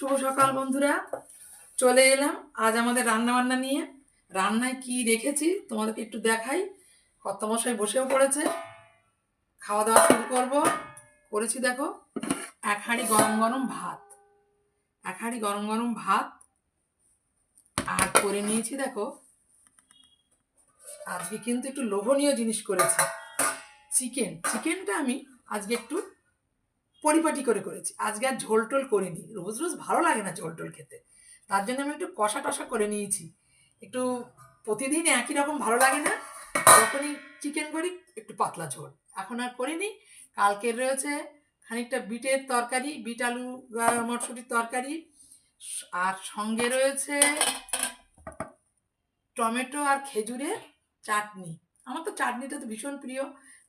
শুভ সকাল বন্ধুরা, চলে এলাম আজ আমাদের রান্না বান্না নিয়ে। রান্নায় কি রেখেছি তোমাদেরকে একটু দেখাই। কর্তামশাই বসেও পড়েছে, খাওয়া দাওয়া শুরু করব। করেছি দেখো, এক হাঁড়ি গরম গরম ভাত, এক হাঁড়ি গরম গরম ভাত। আর করে নিয়েছি দেখো, আজকে কিন্তু একটু লোভনীয় জিনিস করেছি। চিকেনটা আমি আজকে একটু পরিপাটি করে করেছি। আজকে আর ঝোল টোল করিনি, রোজ রোজ ভালো লাগে না ঝোল টোল খেতে। তার জন্য আমি একটু কষা টষা করে নিয়েছি। একটু প্রতিদিন একই রকম ভালো লাগে না, যখনই চিকেন করি একটু পাতলা ঝোল। এখন আর করিনি। কালকের রয়েছে খানিকটা বিটের তরকারি, বিট আলু মটরশুঁটির তরকারি, আর সঙ্গে রয়েছে টমেটো আর খেজুরের চাটনি। আমার তো চাটনিটা তো ভীষণ প্রিয়।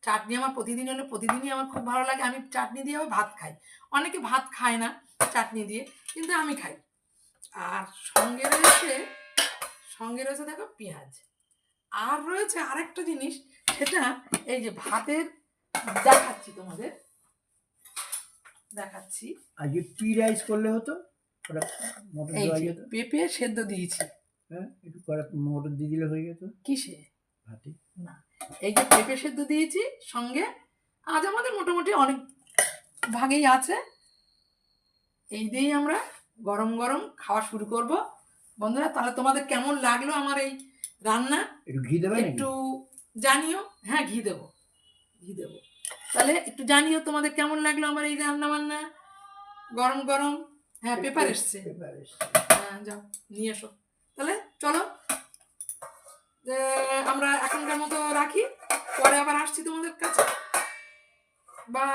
চাটনি আমার প্রতিদিন হলে প্রতিদিনই আমার খুব ভালো লাগে। আমি চাটনি দিয়ে আবার ভাত খাই। অনেকে ভাত খায় না চাটনি দিয়ে, কিন্তু আমি খাই। আর সঙ্গে রয়েছে দেখো পেঁয়াজ। আর রয়েছে আরেকটা জিনিস, সেটা এই যে ভাতের, দেখাচ্ছি তোমাদের, দেখাচ্ছি। আজকে টি রাইস করলে হতো, মটর এই দেওয়া যে যেত। পেঁপে সেদ্ধ দিয়েছি। হ্যাঁ, একটু মটর দিয়ে দিলে হয়ে যেত কিসে? ভাতে। না, এই যে পেঁপে সেদ্ধ দিয়েছি সঙ্গে। আজ আমাদের মোটামুটি অনেক ভাগেই আছে। এই দিয়েই আমরা গরম গরম খাওয়া শুরু করব বন্ধুরা। তাহলে তোমাদের কেমন লাগলো আমার এই রান্না একটু ঘি দেবে একটু জানিও। হ্যাঁ, ঘি দেবো। তাহলে একটু জানিও তোমাদের কেমন লাগলো আমার এই রান্না বান্না গরম গরম। হ্যাঁ, পেপার এসছে। হ্যাঁ, যাও নিয়ে এসো। তাহলে চলো, আমরা এখনকার মতো রাখি, পরে আবার আসছি তোমাদের কাছে। বা